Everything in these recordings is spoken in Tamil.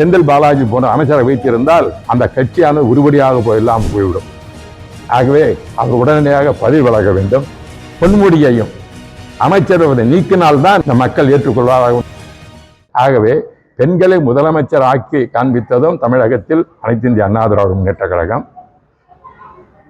செந்தில் பாலாஜி போன்ற அமைச்சரை வைத்திருந்தால் அந்த கட்சியானது உருப்படியாக இல்லாமல் போய்விடும். ஆகவே அவர் உடனடியாக பதவி விலக வேண்டும். பொன்முடியையும் அமைச்சர் நீக்கினால்தான் இந்த மக்கள் ஏற்றுக்கொள்வார்கள். ஆகவே பெண்களை முதலமைச்சர் ஆக்கி காண்பித்ததும் தமிழகத்தில் அனைத்து இந்திய அண்ணா திராவிட முன்னேற்ற கழகம்.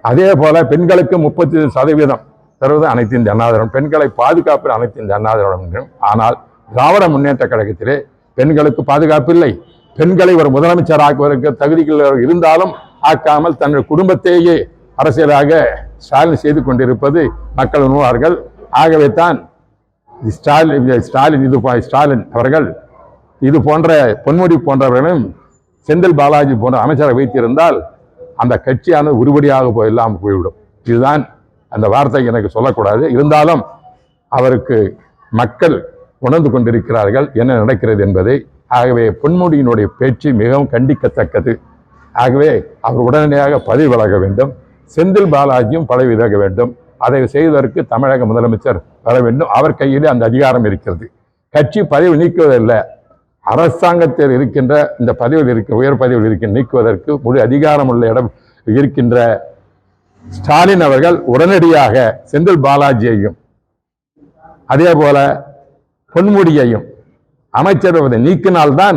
அதே போல பெண்களுக்கு 30% தருவது அனைத்து இந்திய அண்ணா திராவிடம். பெண்களை பாதுகாப்பு அனைத்து இந்திய அண்ணா திராவிடம். ஆனால் திராவிட முன்னேற்ற கழகத்திலே பெண்களுக்கு பாதுகாப்பு இல்லை. பெண்களை ஒரு முதலமைச்சர் ஆக்குவதற்கு தகுதிகள் இருந்தாலும் ஆக்காமல் தன்னுடைய குடும்பத்தையே அரசியலாக ஸ்டாலின் செய்து கொண்டிருப்பது மக்கள் உணர்வார்கள். ஆகவே தான் ஸ்டாலின் அவர்கள் இது போன்ற பொன்முடி போன்றவர்களும் செந்தில் பாலாஜி போன்ற அமைச்சரை வைத்திருந்தால் அந்த கட்சியானது உருப்படியாக இல்லாமல் போய்விடும். இதுதான் அந்த வார்த்தை எனக்கு சொல்லக்கூடாது. இருந்தாலும் அவருக்கு மக்கள் உணர்ந்து கொண்டிருக்கிறார்கள் என்ன நடக்கிறது என்பதை. ஆகவே பொன்முடியினுடைய பேச்சு மிகவும் கண்டிக்கத்தக்கது. ஆகவே அவர் உடனடியாக பதவி விலக வேண்டும். செந்தில் பாலாஜியும் பதவி விலக வேண்டும். அதை செய்வதற்கு தமிழக முதலமைச்சர் வர வேண்டும். அவர் கையிலே அந்த அதிகாரம் இருக்கிறது. கட்சி பதவி நீக்குவதில்லை, அரசாங்கத்தில் இருக்கின்ற இந்த பதவியில் இருக்க உயர் பதவியில் இருக்க நீக்குவதற்கு முழு அதிகாரம் உள்ள இடம் இருக்கின்ற ஸ்டாலின் அவர்கள் உடனடியாக செந்தில் பாலாஜியையும் அதே போல பொன்முடியையும் அமைச்சர் நீக்கினால்தான்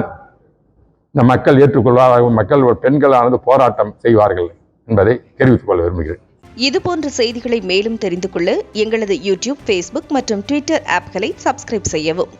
இந்த மக்கள் ஏற்றுக்கொள்வார்கள். மக்கள் பெண்களானது போராட்டம் செய்வார்கள் என்பதை தெரிவித்துக் கொள்ள விரும்புகிறேன். இதுபோன்ற செய்திகளை மேலும் தெரிந்து கொள்ள எங்களது யூடியூப், ஃபேஸ்புக் மற்றும் ட்விட்டர் ஆப்களை சப்ஸ்கிரைப் செய்யவும்.